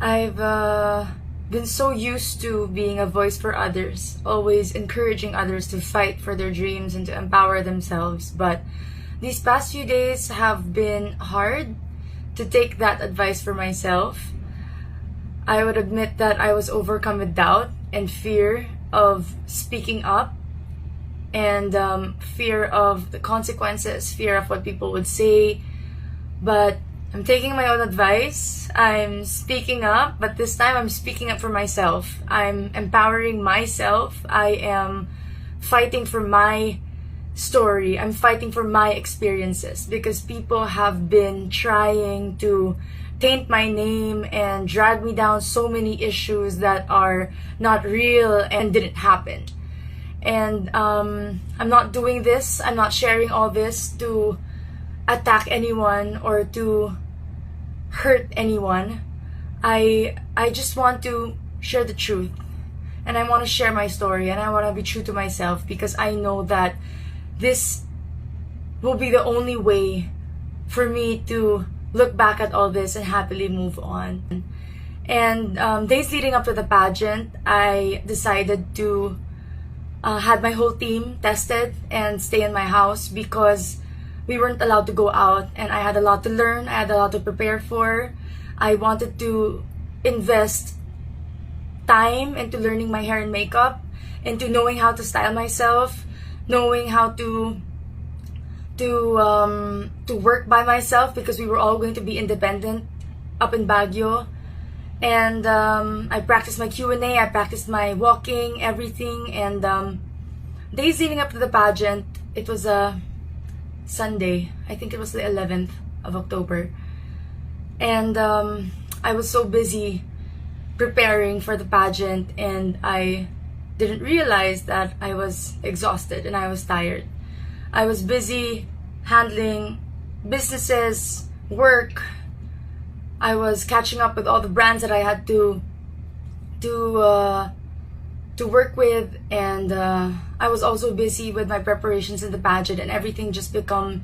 I've been so used to being a voice for others, always encouraging others to fight for their dreams and to empower themselves. But these past few days have been hard to take that advice for myself. I would admit that I was overcome with doubt and fear of speaking up, and fear of the consequences, fear of what people would say. But I'm taking my own advice. I'm speaking up, but this time I'm speaking up for myself. I'm empowering myself. I am fighting for my story. I'm fighting for my experiences because people have been trying to taint my name and drag me down so many issues that are not real and didn't happen. And I'm not doing this, I'm not sharing all this to attack anyone or to hurt anyone. I just want to share the truth, and I want to share my story, and I want to be true to myself because I know that this will be the only way for me to look back at all this and happily move on. And days leading up to the pageant, I decided to had my whole team tested and stay in my house because we weren't allowed to go out, and I had a lot to learn, I had a lot to prepare for. I wanted to invest time into learning my hair and makeup, into knowing how to style myself, knowing how to work by myself because we were all going to be independent up in Baguio. And I practiced my Q&A, I practiced my walking, everything. And days leading up to the pageant, it was a Sunday. I think it was the 11th of October. And I was so busy preparing for the pageant, and I didn't realize that I was exhausted and I was tired. I was busy handling businesses, work. I was catching up with all the brands that I had to work with, and I was also busy with my preparations in the pageant, and everything just became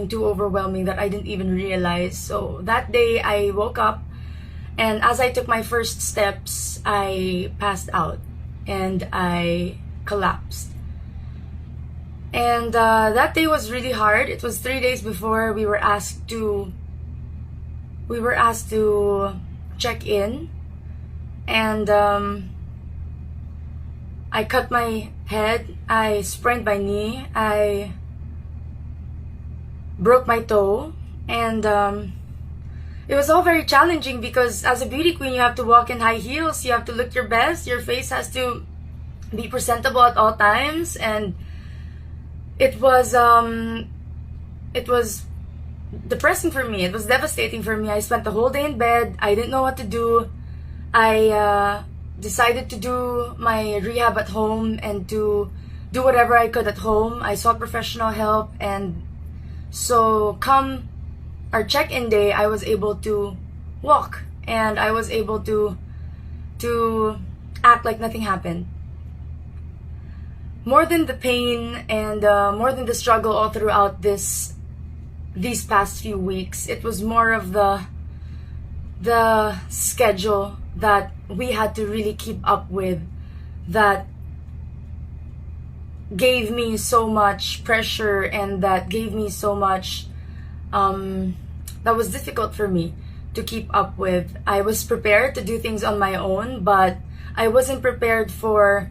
too overwhelming that I didn't even realize. So that day I woke up, and as I took my first steps, I passed out and I collapsed. And that day was really hard. It was 3 days before we were asked to check in, and I cut my head, I sprained my knee, I broke my toe, and it was all very challenging because as a beauty queen you have to walk in high heels, you have to look your best, your face has to be presentable at all times. And it was depressing for me. It was devastating for me. I spent the whole day in bed. I didn't know what to do. I decided to do my rehab at home and to do whatever I could at home. I sought professional help, and so come our check-in day, I was able to walk, and I was able to act like nothing happened. More than the pain and more than the struggle all throughout these past few weeks, it was more of the schedule that we had to really keep up with that gave me so much pressure, and that gave me so much that was difficult for me to keep up with. I was prepared to do things on my own, but I wasn't prepared for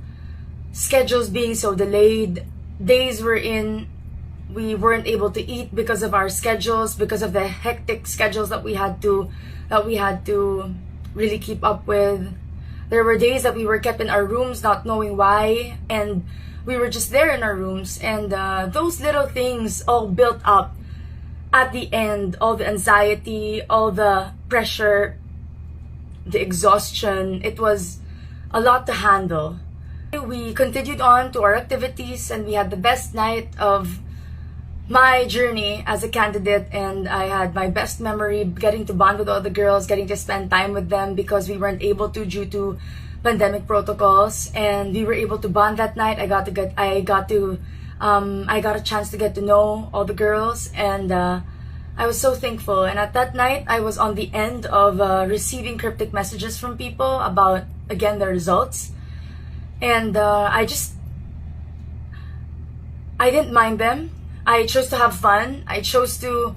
schedules being so delayed. Days we weren't able to eat because of our schedules, because of the hectic schedules that we had to really keep up with. There were days that we were kept in our rooms not knowing why, and we were just there in our rooms, and those little things all built up at the end. All the anxiety, all the pressure, the exhaustion, it was a lot to handle. We continued on to our activities, and we had the best night of my journey as a candidate, and I had my best memory getting to bond with all the girls, getting to spend time with them because we weren't able to due to pandemic protocols, and we were able to bond that night. I got a chance to get to know all the girls, and I was so thankful. And at that night, I was on the end of receiving cryptic messages from people about, again, the results. And I didn't mind them. I chose to have fun. I chose to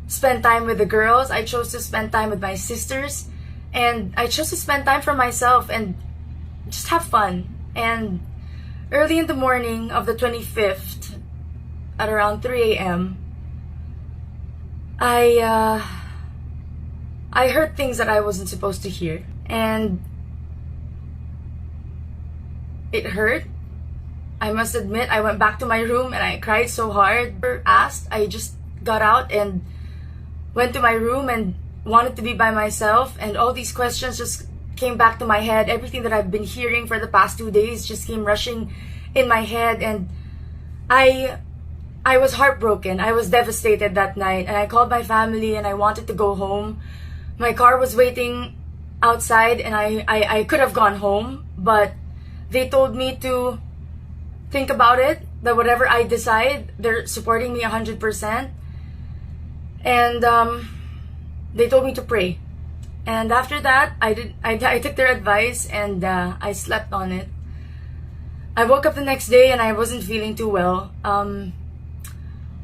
spend time with the girls. I chose to spend time with my sisters. And I chose to spend time for myself and just have fun. And early in the morning of the 25th, at around 3 a.m., I heard things that I wasn't supposed to hear. And it hurt. I must admit, I went back to my room and I cried so hard. I just got out and went to my room and wanted to be by myself, and all these questions just came back to my head. Everything that I've been hearing for the past 2 days just came rushing in my head, and I was heartbroken. I was devastated that night, and I called my family and I wanted to go home. My car was waiting outside and I could have gone home, but they told me to think about it, that whatever I decide, they're supporting me 100%. And they told me to pray. And after that, I took their advice and I slept on it. I woke up the next day and I wasn't feeling too well.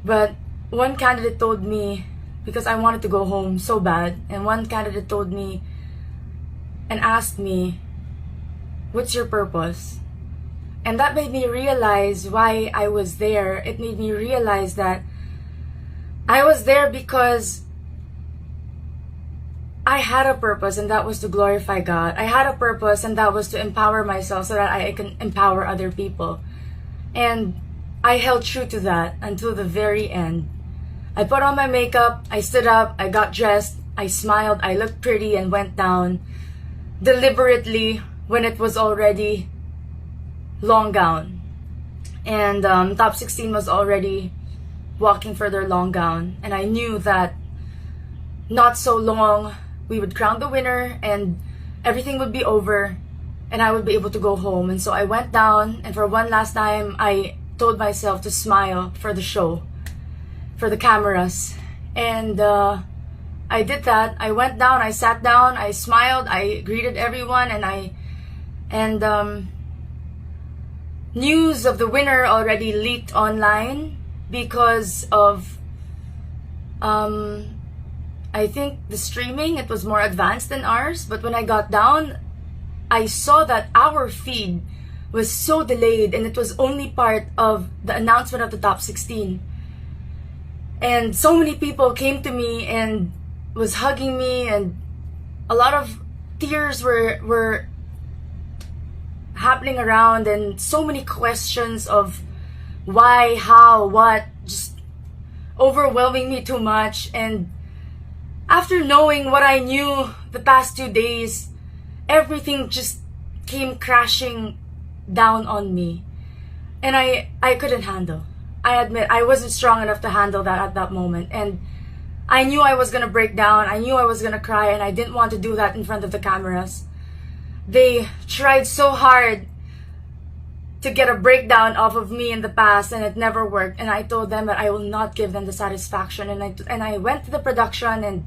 But one candidate told me, because I wanted to go home so bad, and one candidate told me and asked me, "What's your purpose?" And that made me realize why I was there. It made me realize that I was there because I had a purpose, and that was to glorify God. I had a purpose, and that was to empower myself so that I can empower other people. And I held true to that until the very end. I put on my makeup, I stood up, I got dressed, I smiled, I looked pretty, and went down deliberately when it was already long gown. And top 16 was already walking for their long gown. And I knew that not so long we would crown the winner and everything would be over and I would be able to go home. And so I went down, and for one last time I told myself to smile for the show, for the cameras. And I did that. I went down, I sat down, I smiled, I greeted everyone, and news of the winner already leaked online because of I think the streaming, it was more advanced than ours. But when I got down, I saw that our feed was so delayed, and it was only part of the announcement of the top 16. And so many people came to me and was hugging me, and a lot of tears were happening around, and so many questions of why, how, what, just overwhelming me too much. And after knowing what I knew the past 2 days, everything just came crashing down on me. And I couldn't handle. I admit I wasn't strong enough to handle that at that moment. And I knew I was gonna break down. I knew I was gonna cry, and I didn't want to do that in front of the cameras. They tried so hard to get a breakdown off of me in the past, and it never worked. And I told them that I will not give them the satisfaction. And I went to the production and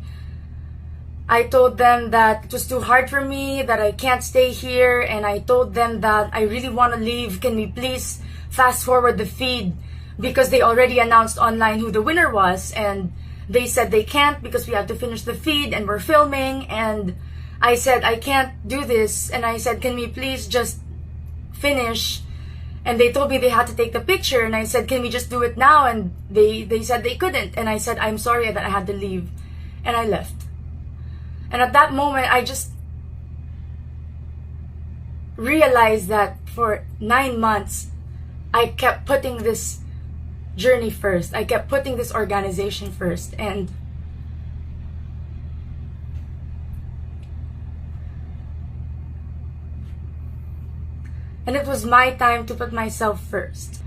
I told them that it was too hard for me, that I can't stay here. And I told them that I really want to leave. Can we please fast forward the feed? Because they already announced online who the winner was. And they said they can't because we have to finish the feed and we're filming. And I said, I can't do this. And I said, can we please just finish? And they told me they had to take the picture. And I said, can we just do it now? And they said they couldn't. And I said, I'm sorry that I had to leave. And I left. And at that moment, I just realized that for 9 months, I kept putting this journey first. I kept putting this organization first. And it was my time to put myself first.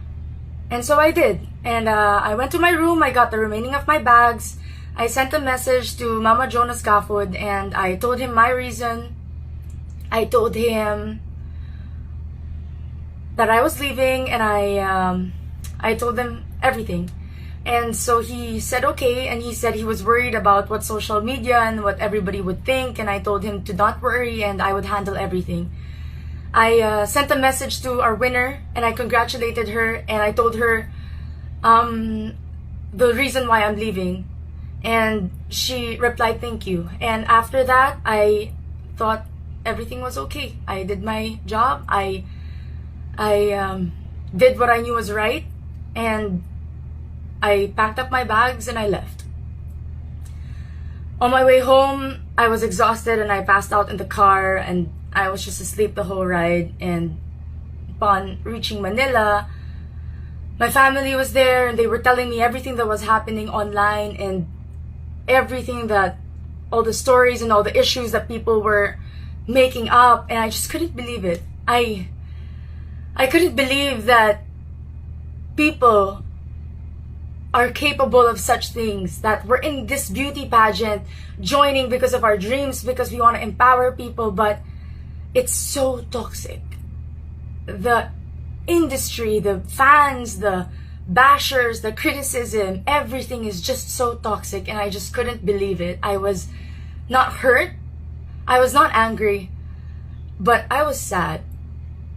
And so I did. And I went to my room. I got the remaining of my bags. I sent a message to Mama Jonas Gafford, and I told him my reason. I told him that I was leaving, and I told them everything. And so he said okay, and he said he was worried about what social media and what everybody would think, and I told him to not worry and I would handle everything. I sent a message to our winner and I congratulated her, and I told her the reason why I'm leaving, and she replied thank you. And after that, I thought everything was okay. I did my job. I did what I knew was right, and I packed up my bags and I left. On my way home, I was exhausted and I passed out in the car, and I was just asleep the whole ride. And upon reaching Manila, my family was there and they were telling me everything that was happening online and everything that, all the stories and all the issues that people were making up, and I just couldn't believe it. I couldn't believe that people are capable of such things, that we're in this beauty pageant joining because of our dreams, because we want to empower people, but it's so toxic. The industry, the fans, the bashers, the criticism, everything is just so toxic, and I just couldn't believe it. I was not hurt, I was not angry, but I was sad.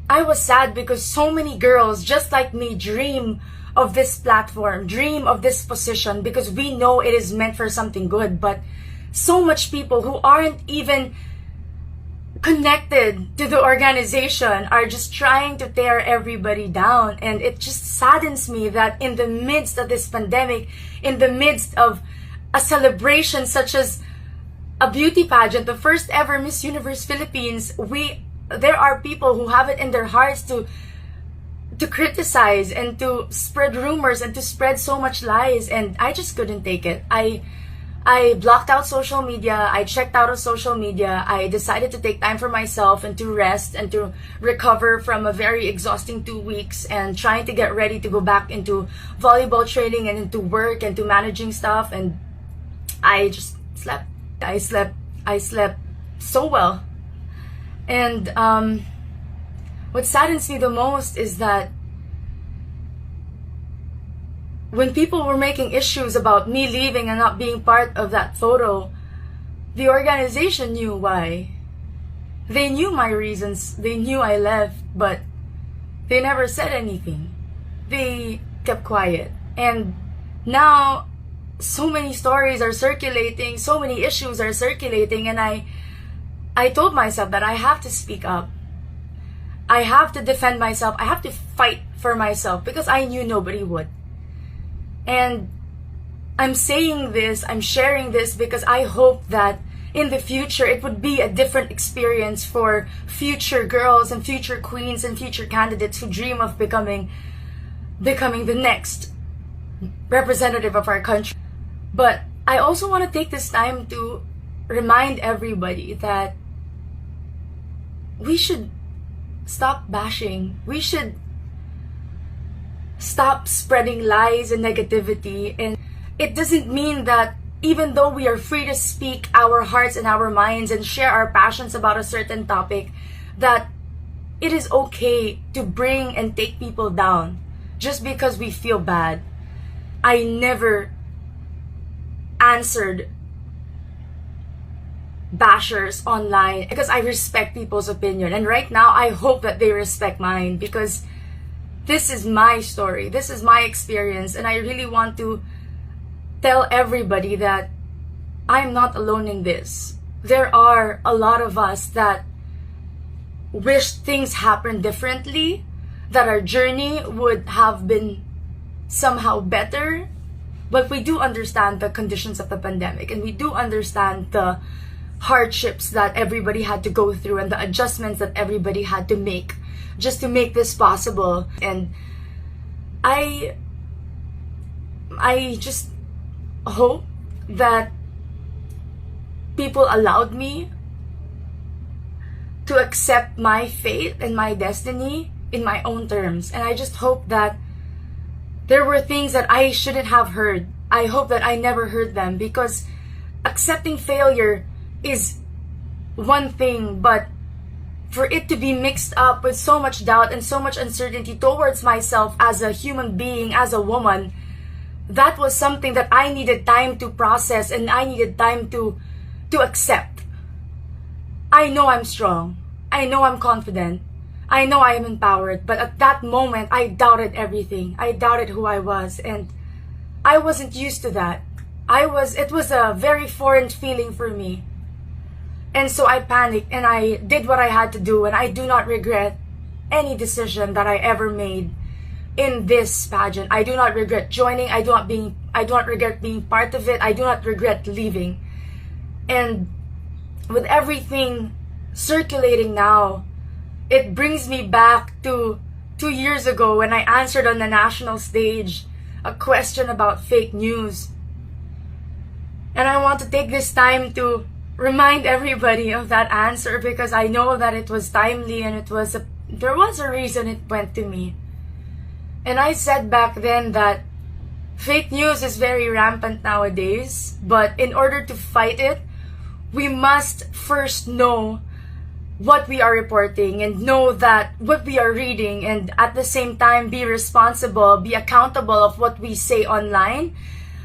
I was sad because so many girls just like me dream of this platform, dream of this position, because we know it is meant for something good, but so much people who aren't even connected to the organization are just trying to tear everybody down. And it just saddens me that in the midst of this pandemic, in the midst of a celebration such as a beauty pageant, the first ever Miss Universe Philippines, there are people who have it in their hearts to criticize and to spread rumors and to spread so much lies, and I just couldn't take it. I blocked out social media. I checked out of social media. I decided to take time for myself and to rest and to recover from a very exhausting 2 weeks and trying to get ready to go back into volleyball training and into work and to managing stuff. And I just slept. I slept so well. And what saddens me the most is that when people were making issues about me leaving and not being part of that photo, the organization knew why. They knew my reasons. They knew I left, but they never said anything. They kept quiet. And now so many stories are circulating, so many issues are circulating, and I told myself that I have to speak up. I have to defend myself. I have to fight for myself because I knew nobody would. And I'm saying this, I'm sharing this because I hope that in the future it would be a different experience for future girls and future queens and future candidates who dream of becoming the next representative of our country. But I also want to take this time to remind everybody that we should stop bashing. We should stop spreading lies and negativity. And it doesn't mean that even though we are free to speak our hearts and our minds and share our passions about a certain topic, that it is okay to bring and take people down just because we feel bad. I never answered bashers online because I respect people's opinion, and right now I hope that they respect mine because this is my story, this is my experience, and I really want to tell everybody that I'm not alone in this. There are a lot of us that wish things happened differently, that our journey would have been somehow better, but we do understand the conditions of the pandemic, and we do understand the hardships that everybody had to go through and the adjustments that everybody had to make just to make this possible. And I just hope that people allowed me to accept my fate and my destiny in my own terms. And I just hope that there were things that I shouldn't have heard. I hope that I never heard them, because accepting failure is one thing, but for it to be mixed up with so much doubt and so much uncertainty towards myself as a human being, as a woman, that was something that I needed time to process and I needed time to accept. I know I'm strong. I know I'm confident. I know I am empowered. But at that moment, I doubted everything. I doubted who I was. And I wasn't used to that. It was a very foreign feeling for me. And so I panicked and I did what I had to do. And I do not regret any decision that I ever made in this pageant. I do not regret joining. I do not regret being part of it. I do not regret leaving. And with everything circulating now, it brings me back to 2 years ago when I answered on the national stage a question about fake news. And I want to take this time to remind everybody of that answer, because I know that it was timely and there was a reason it went to me. And I said back then that fake news is very rampant nowadays, but in order to fight it, we must first know what we are reporting and know that what we are reading, and at the same time be responsible, be accountable of what we say online.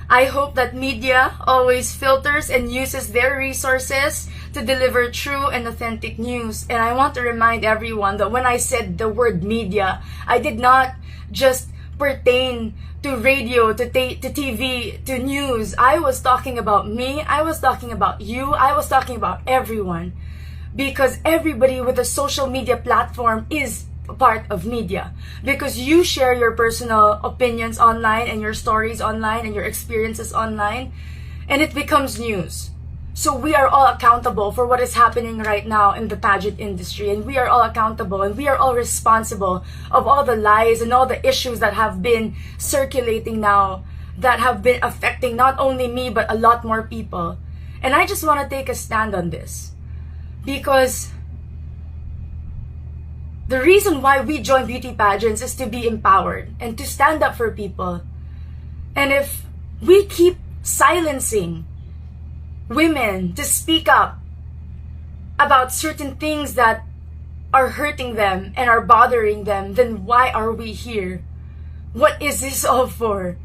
I hope that media always filters and uses their resources to deliver true and authentic news. And I want to remind everyone that when I said the word media, I did not just pertain to radio, to TV, to news. I was talking about me. I was talking about you. I was talking about everyone. Because everybody with a social media platform is a part of media. Because you share your personal opinions online and your stories online and your experiences online, and it becomes news. So we are all accountable for what is happening right now in the pageant industry, and we are all accountable and we are all responsible of all the lies and all the issues that have been circulating now, that have been affecting not only me but a lot more people. And I just want to take a stand on this, because the reason why we join beauty pageants is to be empowered and to stand up for people. And if we keep silencing women to speak up about certain things that are hurting them and are bothering them, then why are we here? What is this all for?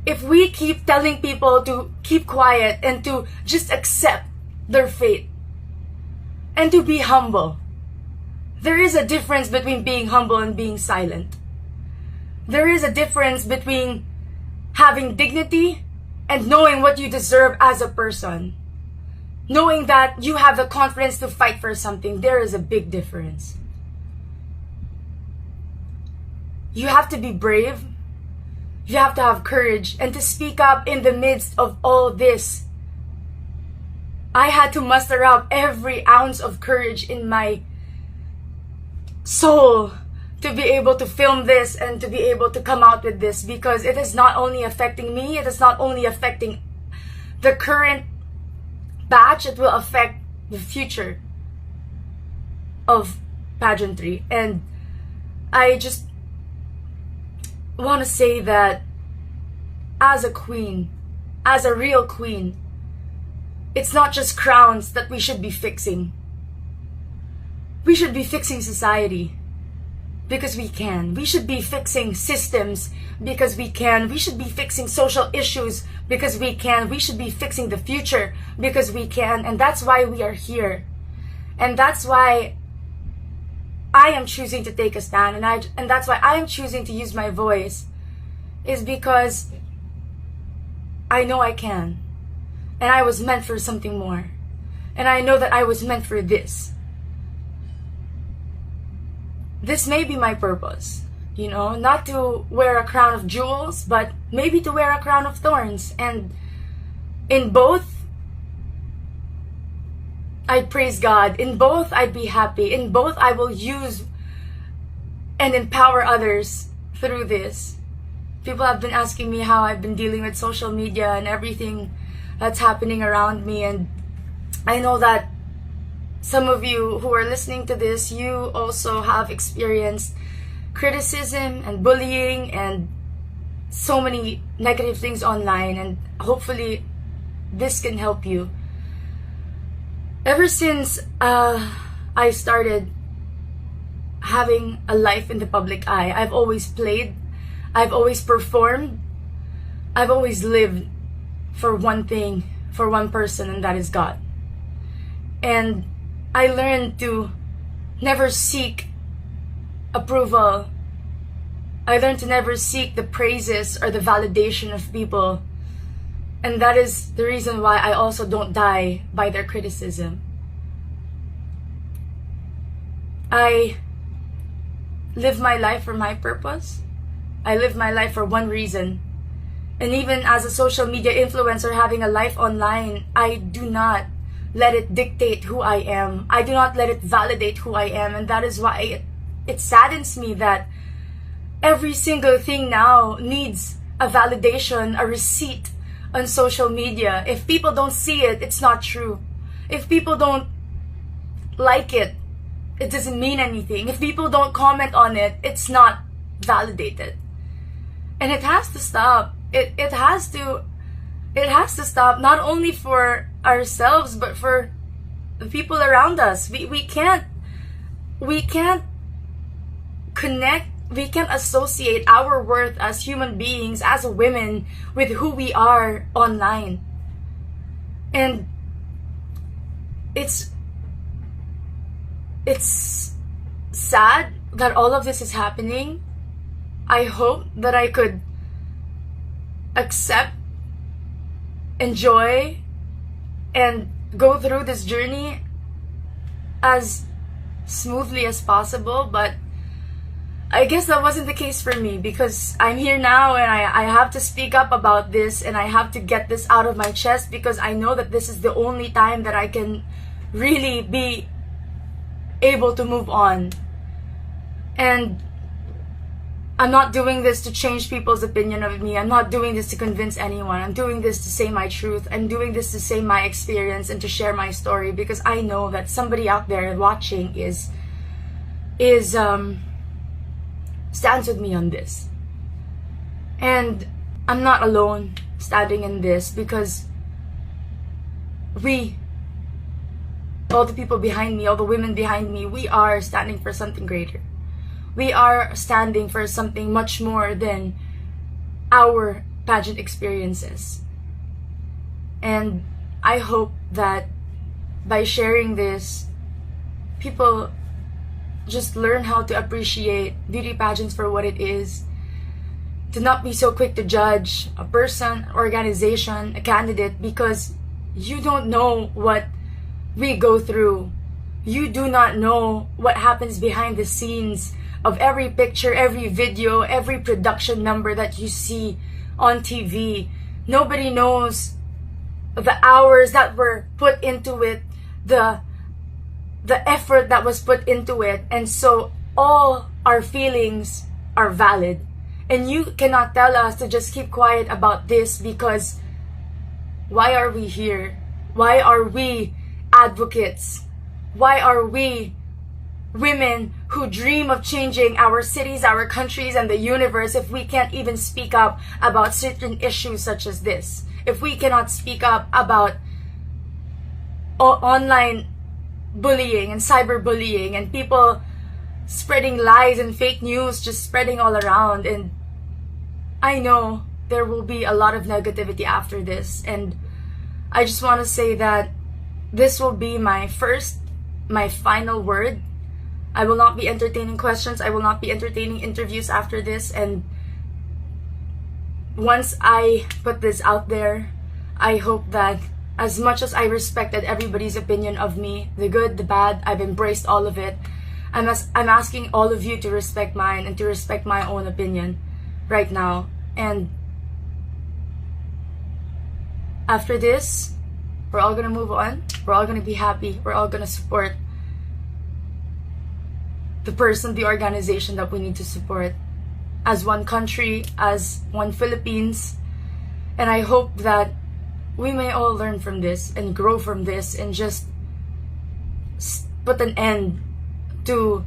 If we keep telling people to keep quiet and to just accept their fate and to be humble, there is a difference between being humble and being silent. There is a difference between having dignity and knowing what you deserve as a person. Knowing that you have the confidence to fight for something. There is a big difference. You have to be brave. You have to have courage and to speak up in the midst of all this. I had to muster up every ounce of courage in my soul to be able to film this and to be able to come out with this, because it is not only affecting me, it is not only affecting the current batch, it will affect the future of pageantry. And I just want to say that as a queen, as a real queen, it's not just crowns that we should be fixing. We should be fixing society. Because we can. We should be fixing systems because we can. We should be fixing social issues because we can. We should be fixing the future because we can. And that's why we are here. And that's why I am choosing to take a stand. And that's why I am choosing to use my voice. Is because I know I can. And I was meant for something more. And I know that I was meant for this. This may be my purpose, not to wear a crown of jewels, but maybe to wear a crown of thorns. And in both, I'd praise God. In both, I'd be happy. In both, I will use and empower others through this. People have been asking me how I've been dealing with social media and everything that's happening around me. And I know that some of you who are listening to this, you also have experienced criticism and bullying and so many negative things online, and hopefully this can help you. Ever since I started having a life in the public eye, I've always played, I've always performed, I've always lived for one thing, for one person, and that is God. And I learned to never seek approval. I learned to never seek the praises or the validation of people. And that is the reason why I also don't die by their criticism. I live my life for my purpose. I live my life for one reason. And even as a social media influencer having a life online, I do not let it dictate who I am. I do not let it validate who I am. And that is why it saddens me that every single thing now needs a validation, a receipt on social media. If people don't see it, it's not true. If people don't like it, it doesn't mean anything. If people don't comment on it, it's not validated. And it has to stop. It has to stop, not only for ourselves but for the people around us. We can't connect, we can't associate our worth as human beings, as women, with who we are online. And it's sad that all of this is happening. I hope that I could accept, enjoy, and go through this journey as smoothly as possible, but I guess that wasn't the case for me, because I'm here now and I have to speak up about this, and I have to get this out of my chest, because I know that this is the only time that I can really be able to move on. And I'm not doing this to change people's opinion of me. I'm not doing this to convince anyone. I'm doing this to say my truth. I'm doing this to say my experience and to share my story, because I know that somebody out there watching stands with me on this. And I'm not alone standing in this, because all the people behind me, all the women behind me, we are standing for something greater. We are standing for something much more than our pageant experiences. And I hope that by sharing this, people just learn how to appreciate beauty pageants for what it is, to not be so quick to judge a person, organization, a candidate, because you don't know what we go through. You do not know what happens behind the scenes of every picture, every video, every production number that you see on TV. Nobody knows the hours that were put into it, the effort that was put into it. And so all our feelings are valid. And you cannot tell us to just keep quiet about this, because why are we here? Why are we advocates? Why are we women who dream of changing our cities, our countries, and the universe if we can't even speak up about certain issues such as this? If we cannot speak up about online bullying and cyberbullying and people spreading lies and fake news just spreading all around. And I know there will be a lot of negativity after this, and I just want to say that this will be my final word. I will not be entertaining questions. I will not be entertaining interviews after this. And once I put this out there, I hope that as much as I respected everybody's opinion of me, the good, the bad, I've embraced all of it. I'm asking all of you to respect mine and to respect my own opinion right now. And after this, we're all gonna move on. We're all gonna be happy. We're all gonna support the person, the organization that we need to support as one country, as one Philippines. And I hope that we may all learn from this and grow from this and just put an end to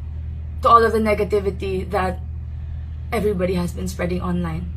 all of the negativity that everybody has been spreading online.